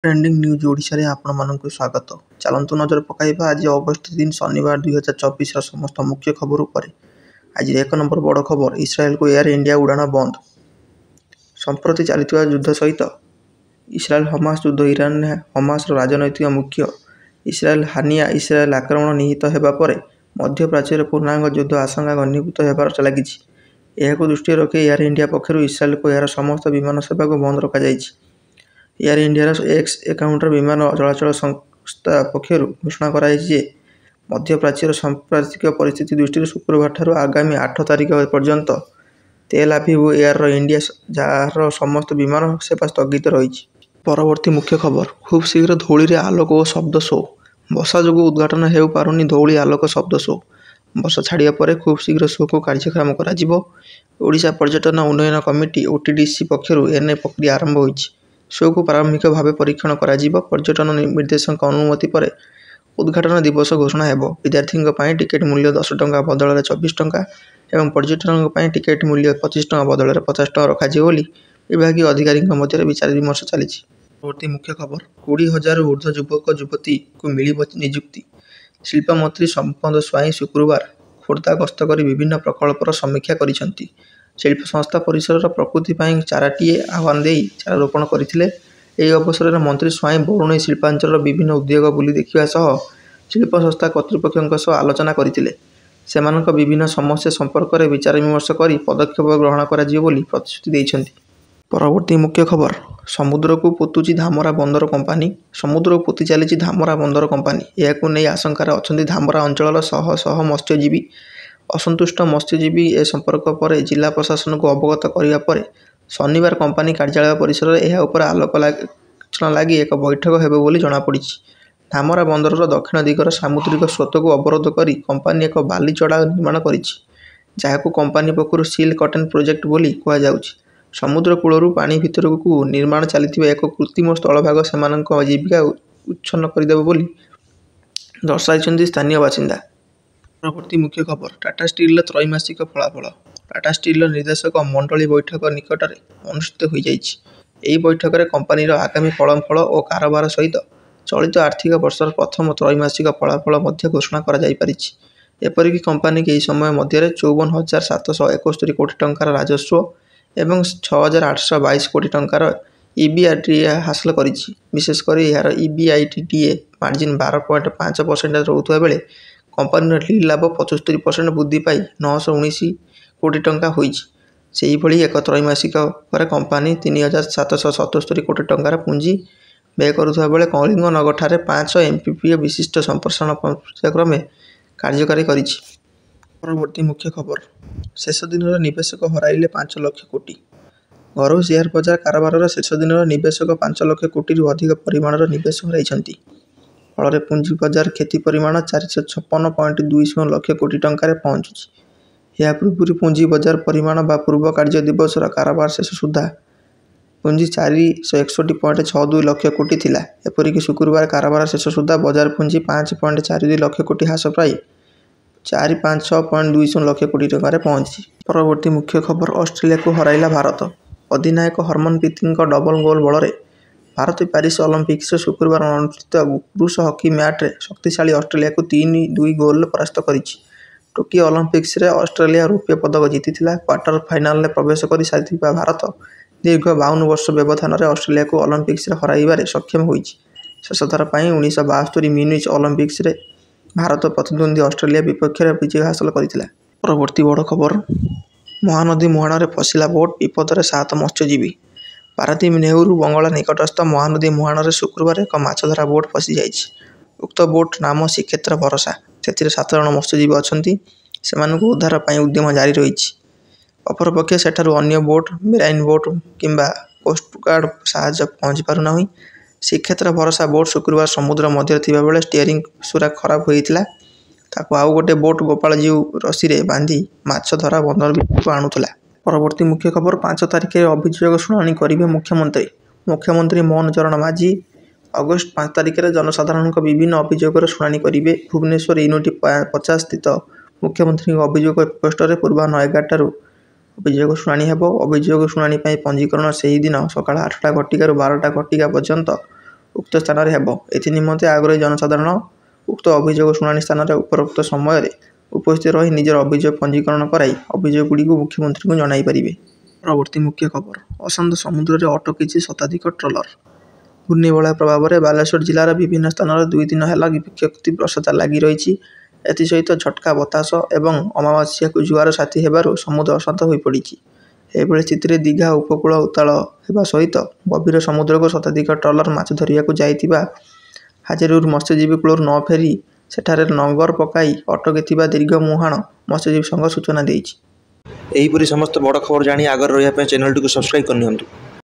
Trending news ଓଡ଼ିଶାରେ ଆପଣମାନଙ୍କୁ ସ୍ୱାଗତ। ଚାଲନ୍ତୁ ନଜର ପକାଇବା ଆଜି ଅଗଷ୍ଟ 3 ଶନିବାର 2024ର ସମସ୍ତ ମୁଖ୍ୟ ଖବର ଉପରେ। ଆଜିର 1 ନମ୍ବର ବଡ଼ ଖବର, ଇସ୍ରାଏଲକୁ ଏୟାର ଇଣ୍ଡିଆ ଉଡ଼ାଣ ବନ୍ଦ। ସମ୍ପ୍ରତି ଚାଲିଥିବା ଯୁଦ୍ଧ ସହିତ ଇସ୍ରାଏଲ ହମାସ ଯୁଦ୍ଧ ଇରାନରେ ହମାସର ରାଜନୈତିକ ମୁଖ୍ୟ ଇସ୍ମାଇଲ ହାନିଆ ଇସ୍ରାଏଲ ଆକ୍ରମଣ ନିହିତ ହେବା ପରେ ମଧ୍ୟପ୍ରାଚ୍ୟରେ ପୂର୍ଣ୍ଣାଙ୍ଗ ଯୁଦ୍ଧ ଆଶଙ୍କା ଘନୀଭୂତ ହେବାରେ ଲାଗିଛି। ଏହାକୁ ଦୃଷ୍ଟିରେ ରଖି ଏୟାର ଇଣ୍ଡିଆ ପକ୍ଷରୁ ଇସ୍ରାଏଲକୁ ଏହାର ସମସ୍ତ ବିମାନ ସେବାକୁ ବନ୍ଦ ରଖାଯାଇଛି। ଏୟାର ଇଣ୍ଡିଆର ଏକ୍ସ ଆକାଉଣ୍ଟରେ ବିମାନ ଚଳାଚଳ ସଂସ୍ଥା ପକ୍ଷରୁ ଘୋଷଣା କରାଯାଇଛି ଯେ ମଧ୍ୟପ୍ରାଚ୍ୟର ସାମ୍ପ୍ରତିକ ପରିସ୍ଥିତି ଦୃଷ୍ଟିରୁ ଶୁକ୍ରବାରଠାରୁ ଆଗାମୀ 8 ତାରିଖ ପର୍ଯ୍ୟନ୍ତ ତେଲ ଆଭିଭ ଏୟାର ଇଣ୍ଡିଆ ଯାହାର ସମସ୍ତ ବିମାନ ସେବା ସ୍ଥଗିତ ରହିଛି। ପରବର୍ତ୍ତୀ ମୁଖ୍ୟ ଖବର, ଖୁବ୍ ଶୀଘ୍ର ଧଉଳିରେ ଆଲୋକ ଓ ଶବ୍ଦ ଶୋ। ବର୍ଷା ଯୋଗୁଁ ଉଦ୍ଘାଟନ ହୋଇପାରୁନି ଧଉଳି ଆଲୋକ ଶବ୍ଦ ଶୋ। ବର୍ଷା ଛାଡ଼ିବା ପରେ ଖୁବ୍ ଶୀଘ୍ର ଶୋକୁ କାର୍ଯ୍ୟକ୍ଷମ କରାଯିବ। ଓଡ଼ିଶା ପର୍ଯ୍ୟଟନ ଉନ୍ନୟନ କମିଟି ଓଟିଡିସି ପକ୍ଷରୁ ଏନେଇ ପ୍ରକ୍ରିୟା ଆରମ୍ଭ ହୋଇଛି। ଶୋକୁ ପ୍ରାରମ୍ଭିକ ଭାବେ ପରୀକ୍ଷଣ କରାଯିବ। ପର୍ଯ୍ୟଟନ ନିର୍ଦ୍ଦେଶକଙ୍କ ଅନୁମତି ପରେ ଉଦ୍ଘାଟନ ଦିବସ ଘୋଷଣା ହେବ। ବିଦ୍ୟାର୍ଥୀଙ୍କ ପାଇଁ ଟିକେଟ ମୂଲ୍ୟ 10 ଟଙ୍କା ବଦଳରେ 24 ଟଙ୍କା ଏବଂ ପର୍ଯ୍ୟଟକଙ୍କ ପାଇଁ ଟିକେଟ ମୂଲ୍ୟ 25 ଟଙ୍କା ବଦଳରେ 50 ଟଙ୍କା ରଖାଯିବ ବୋଲି ବିଭାଗୀୟ ଅଧିକାରୀଙ୍କ ମଧ୍ୟରେ ବିଚାର ବିମର୍ଶ ଚାଲିଛି। ପରବର୍ତ୍ତୀ ମୁଖ୍ୟ ଖବର, 20,000ରୁ ଉର୍ଦ୍ଧ୍ୱ ଯୁବକ ଯୁବତୀଙ୍କୁ ମିଳିବ ନିଯୁକ୍ତି। ଶିଳ୍ପମନ୍ତ୍ରୀ ସମ୍ପଦ ସ୍ୱାଇଁ ଶୁକ୍ରବାର ଖୋର୍ଦ୍ଧା ଗସ୍ତ କରି ବିଭିନ୍ନ ପ୍ରକଳ୍ପର ସମୀକ୍ଷା କରିଛନ୍ତି। ଶିଳ୍ପ ସଂସ୍ଥା ପରିସରର ପ୍ରକୃତି ପାଇଁ ଚାରାଟିଏ ଆହ୍ୱାନ ଦେଇ ଚାରା ରୋପଣ କରିଥିଲେ। ଏହି ଅବସରରେ ମନ୍ତ୍ରୀ ସ୍ୱାଇଁ ବରୁଣେଇ ଶିଳ୍ପାଞ୍ଚଳର ବିଭିନ୍ନ ଉଦ୍ୟୋଗ ବୁଲି ଦେଖିବା ସହ ଶିଳ୍ପ ସଂସ୍ଥା କର୍ତ୍ତୃପକ୍ଷଙ୍କ ସହ ଆଲୋଚନା କରିଥିଲେ। ସେମାନଙ୍କ ବିଭିନ୍ନ ସମସ୍ୟା ସମ୍ପର୍କରେ ବିଚାର ବିମର୍ଶ କରି ପଦକ୍ଷେପ ଗ୍ରହଣ କରାଯିବ ବୋଲି ପ୍ରତିଶ୍ରୁତି ଦେଇଛନ୍ତି। ପରବର୍ତ୍ତୀ ମୁଖ୍ୟ ଖବର, ସମୁଦ୍ରକୁ ପୋତୁଛି ଧାମରା ବନ୍ଦର କମ୍ପାନୀ। ସମୁଦ୍ରକୁ ପୋତି ଚାଲିଛି ଧାମରା ବନ୍ଦର କମ୍ପାନୀ। ଏହାକୁ ନେଇ ଆଶଙ୍କାରେ ଅଛନ୍ତି ଧାମରା ଅଞ୍ଚଳର ଶହ ଶହ ମତ୍ସ୍ୟଜୀବୀ। ଅସନ୍ତୁଷ୍ଟ ମତ୍ସ୍ୟଜୀବୀ ଏ ସମ୍ପର୍କ ପରେ ଜିଲ୍ଲା ପ୍ରଶାସନକୁ ଅବଗତ କରିବା ପରେ ଶନିବାର କମ୍ପାନୀ କାର୍ଯ୍ୟାଳୟ ପରିସରରେ ଏହା ଉପରେ ଆଲୋଚନା ଲାଗି ଏକ ବୈଠକ ହେବ ବୋଲି ଜଣାପଡ଼ିଛି। ଧାମରା ବନ୍ଦରର ଦକ୍ଷିଣ ଦିଗର ସାମୁଦ୍ରିକ ସ୍ରୋତକୁ ଅବରୋଧ କରି କମ୍ପାନୀ ଏକ ବାଲି ଚଢ଼ା ନିର୍ମାଣ କରିଛି, ଯାହାକୁ କମ୍ପାନୀ ପକ୍ଷରୁ ସିଲ୍ କଟେନ୍ ପ୍ରୋଜେକ୍ଟ ବୋଲି କୁହାଯାଉଛି। ସମୁଦ୍ର କୂଳରୁ ପାଣି ଭିତରକୁ ନିର୍ମାଣ ଚାଲିଥିବା ଏକ କୃତ୍ରିମ ସ୍ଥଳଭାଗ ସେମାନଙ୍କ ଜୀବିକା ଉଚ୍ଛନ୍ନ କରିଦେବ ବୋଲି ଦର୍ଶାଇଛନ୍ତି ସ୍ଥାନୀୟ ବାସିନ୍ଦା। ପରବର୍ତ୍ତୀ ମୁଖ୍ୟ ଖବର, ଟାଟା ଷ୍ଟିଲର ତ୍ରୈମାସିକ ଫଳାଫଳ। ଟାଟା ଷ୍ଟିଲର ନିର୍ଦ୍ଦେଶକ ମଣ୍ଡଳୀ ବୈଠକ ନିକଟରେ ଅନୁଷ୍ଠିତ ହୋଇଯାଇଛି। ଏହି ବୈଠକରେ କମ୍ପାନୀର ଆଗାମୀ ଫଳାଫଳ ଓ କାରବାର ସହିତ ଚଳିତ ଆର୍ଥିକ ବର୍ଷର ପ୍ରଥମ ତ୍ରୈମାସିକ ଫଳାଫଳ ମଧ୍ୟ ଘୋଷଣା କରାଯାଇପାରିଛି। ଏପରିକି କମ୍ପାନୀ ଏହି ସମୟ ମଧ୍ୟରେ 54,771 କୋଟି ଟଙ୍କାର ରାଜସ୍ୱ ଏବଂ 6,822 କୋଟି ଟଙ୍କାର ଇବିଆଇଡିଏ ହାସଲ କରିଛି। ବିଶେଷ କରି ଏହାର ଇବିଆଇଡିଏ ମାର୍ଜିନ୍ 12.5% ରହୁଥିବା ବେଳେ କମ୍ପାନୀର ଲିଡ୍ ଲାଭ 75% ବୃଦ୍ଧି ପାଇ 919 କୋଟି ଟଙ୍କା ହୋଇଛି। ସେହିଭଳି ଏକ ତ୍ରୈମାସିକ ପରେ କମ୍ପାନୀ 3,777 କୋଟି ଟଙ୍କାର ପୁଞ୍ଜି ବ୍ୟୟ କରୁଥିବା ବେଳେ କଳିଙ୍ଗନଗରଠାରେ 5 MPPA ବିଶିଷ୍ଟ ସମ୍ପ୍ରସାରଣ ପର୍ଯ୍ୟାୟକ୍ରମେ କାର୍ଯ୍ୟକାରୀ କରିଛି। ପରବର୍ତ୍ତୀ ମୁଖ୍ୟ ଖବର, ଶେଷ ଦିନର ନିବେଶକ ହରାଇଲେ 5 ଲକ୍ଷ କୋଟି। ଘରୋଇ ସେୟାର ବଜାର କାରବାରର ଶେଷ ଦିନର ନିବେଶକ 5 ଲକ୍ଷ କୋଟିରୁ ଅଧିକ ପରିମାଣର ନିବେଶ ହରାଇଛନ୍ତି। ଫଳରେ ପୁଞ୍ଜି ବଜାର କ୍ଷତି ପରିମାଣ 456.20 ଲକ୍ଷ କୋଟି ଟଙ୍କାରେ ପହଞ୍ଚୁଛି। ଏହା ପୂର୍ବରୁ ପୁଞ୍ଜି ବଜାର ପରିମାଣ ବା ପୂର୍ବ କାର୍ଯ୍ୟ ଦିବସର କାରବାର ଶେଷ ସୁଦ୍ଧା ପୁଞ୍ଜି 461.62 ଲକ୍ଷ କୋଟି ଥିଲା। ଏପରିକି ଶୁକ୍ରବାର କାରବାର ଶେଷ ସୁଦ୍ଧା ବଜାର ପୁଞ୍ଜି 5.42 ଲକ୍ଷ କୋଟି ହ୍ରାସ ପାଇ 456.20 ଲକ୍ଷ କୋଟି ଟଙ୍କାରେ ପହଞ୍ଚିଛି। ପରବର୍ତ୍ତୀ ମୁଖ୍ୟ ଖବର, ଅଷ୍ଟ୍ରେଲିଆକୁ ହରାଇଲା ଭାରତ। ଅଧିନାୟକ ହରମନପ୍ରୀତଙ୍କ ଡବଲ ଗୋଲ୍ ବଳରେ ଭାରତ ପ୍ୟାରିସ୍ ଅଲିମ୍ପିକ୍ସରେ ଶୁକ୍ରବାର ଅନୁଷ୍ଠିତ ପୁରୁଷ ହକି ମ୍ୟାଚ୍ରେ ଶକ୍ତିଶାଳୀ ଅଷ୍ଟ୍ରେଲିଆକୁ 3-2 ଗୋଲ୍ରେ ପରାସ୍ତ କରିଛି। ଟୋକିଓ ଅଲିମ୍ପିକ୍ସରେ ଅଷ୍ଟ୍ରେଲିଆ ରୌପ୍ୟ ପଦକ ଜିତିଥିଲା। କ୍ୱାର୍ଟର ଫାଇନାଲରେ ପ୍ରବେଶ କରି ସାରିଥିବା ଭାରତ ଦୀର୍ଘ 52 ବର୍ଷ ବ୍ୟବଧାନରେ ଅଷ୍ଟ୍ରେଲିଆକୁ ଅଲିମ୍ପିକ୍ସରେ ହରାଇବାରେ ସକ୍ଷମ ହୋଇଛି। ଶେଷଥର ପାଇଁ 1972 ମ୍ୟୁନିଚ୍ ଅଲିମ୍ପିକ୍ସରେ ଭାରତ ପ୍ରତିଦ୍ୱନ୍ଦ୍ୱୀ ଅଷ୍ଟ୍ରେଲିଆ ବିପକ୍ଷରେ ବିଜୟ ହାସଲ କରିଥିଲା। ପରବର୍ତ୍ତୀ ବଡ଼ ଖବର, ମହାନଦୀ ମୁହାଣରେ ଫସିଲା ବୋଟ୍, ବିପଦରେ 7 ମତ୍ସ୍ୟଜୀବୀ। ପାରାଦୀପ ନେହେରୁ ବଙ୍ଗଳା ନିକଟସ୍ଥ ମହାନଦୀ ମୁହାଣରେ ଶୁକ୍ରବାର ଏକ ମାଛଧରା ବୋଟ୍ ଫସିଯାଇଛି। ଉକ୍ତ ବୋଟ୍ ନାମ ଶ୍ରୀକ୍ଷେତ୍ର ଭରସା। ସେଥିରେ 7 ଜଣ ମତ୍ସ୍ୟଜୀବୀ ଅଛନ୍ତି। ସେମାନଙ୍କୁ ଉଦ୍ଧାର ପାଇଁ ଉଦ୍ୟମ ଜାରି ରହିଛି। ଅପରପକ୍ଷେ ସେଠାରୁ ଅନ୍ୟ ବୋଟ୍, ମେରାଇନ୍ ବୋଟ୍ କିମ୍ବା କୋଷ୍ଟଗାର୍ଡ ସାହାଯ୍ୟ ପହଞ୍ଚି ପାରୁନାହିଁ। ଶ୍ରୀକ୍ଷେତ୍ର ଭରସା ବୋଟ୍ ଶୁକ୍ରବାର ସମୁଦ୍ର ମଧ୍ୟରେ ଥିବାବେଳେ ଷ୍ଟିଅରିଂ ସୁରାକ୍ ଖରାପ ହୋଇଥିଲା। ତାକୁ ଆଉ ଗୋଟିଏ ବୋଟ୍ ଗୋପାଳଜୀଉ ରଶିରେ ବାନ୍ଧି ମାଛ ଧରା ବନ୍ଦର ଭିତରକୁ ଆଣୁଥିଲା। ପରବର୍ତ୍ତୀ ମୁଖ୍ୟ ଖବର, 5 ତାରିଖରେ ଅଭିଯୋଗ ଶୁଣାଣି କରିବେ ମୁଖ୍ୟମନ୍ତ୍ରୀ। ମୁଖ୍ୟମନ୍ତ୍ରୀ ମୋହନ ଚରଣ ମାଝୀ ଅଗଷ୍ଟ 5 ତାରିଖରେ ଜନସାଧାରଣଙ୍କ ବିଭିନ୍ନ ଅଭିଯୋଗର ଶୁଣାଣି କରିବେ। ଭୁବନେଶ୍ୱର ୟୁନିଟ୍ 50 ସ୍ଥିତ ମୁଖ୍ୟମନ୍ତ୍ରୀଙ୍କ ଅଭିଯୋଗ ପ୍ରକୋଷ୍ଠରେ ପୂର୍ବାହ୍ନ 11ଟାରୁ ଅଭିଯୋଗ ଶୁଣାଣି ହେବ। ଅଭିଯୋଗ ଶୁଣାଣି ପାଇଁ ପଞ୍ଜୀକରଣ ସେହି ଦିନ ସକାଳ 8ଟା ଘଟିକାରୁ 12ଟା ଘଟିକା ପର୍ଯ୍ୟନ୍ତ ଉକ୍ତ ସ୍ଥାନରେ ହେବ। ଏଥିନିମନ୍ତେ ଆଗ୍ରହୀ ଜନସାଧାରଣ ଉକ୍ତ ଅଭିଯୋଗ ଶୁଣାଣି ସ୍ଥାନରେ ଉପରୋକ୍ତ ସମୟରେ ଉପସ୍ଥିତ ରହି ନିଜର ଅଭିଯୋଗ ପଞ୍ଜୀକରଣ କରାଇ ଅଭିଯୋଗଗୁଡ଼ିକୁ ମୁଖ୍ୟମନ୍ତ୍ରୀଙ୍କୁ ଜଣାଇ ପାରିବେ। ପରବର୍ତ୍ତୀ ମୁଖ୍ୟ ଖବର। ଅଶାନ୍ତ ସମୁଦ୍ରରେ ଅଟକିଛି ଶତାଧିକ ଟ୍ରଲର। ଘୂର୍ଣ୍ଣିବଳୟ ପ୍ରଭାବରେ ବାଲେଶ୍ୱର ଜିଲ୍ଲାର ବିଭିନ୍ନ ସ୍ଥାନରେ 2 ଦିନ ହେଲା କ୍ଷତିଗ୍ରସ୍ତତା ଲାଗି ରହିଛି। ଏଥିସହିତ ଝଟକା ବତାସ ଏବଂ ଅମାବାସ୍ୟାକୁ ଜୁଆର ସାଥୀ ହେବାରୁ ସମୁଦ୍ର ଅଶାନ୍ତ ହୋଇପଡ଼ିଛି। ଏଭଳି ସ୍ଥିତିରେ ଦୀଘା ଉପକୂଳ ଉତ୍ତାଳ ହେବା ସହିତ ଗଭୀର ସମୁଦ୍ରକୁ ଶତାଧିକ ଟ୍ରଲର ମାଛ ଧରିବାକୁ ଯାଇଥିବା ହାଜିରୁର ମତ୍ସ୍ୟଜୀବୀ କୂଳରୁ ନ ଫେରି ସେଠାରେ ନଙ୍ଗର ପକାଇ ଅଟକିଥିବା ଦୀର୍ଘ ମୁହାଣ ମତ୍ସ୍ୟଜୀବୀ ସଂଘ ସୂଚନା ଦେଇଛି। ଏହିପରି ସମସ୍ତ ବଡ଼ ଖବର ଜାଣି ଆଗରେ ରହିବା ପାଇଁ ଚ୍ୟାନେଲଟିକୁ ସବସ୍କ୍ରାଇବ୍ କରିନିଅନ୍ତୁ।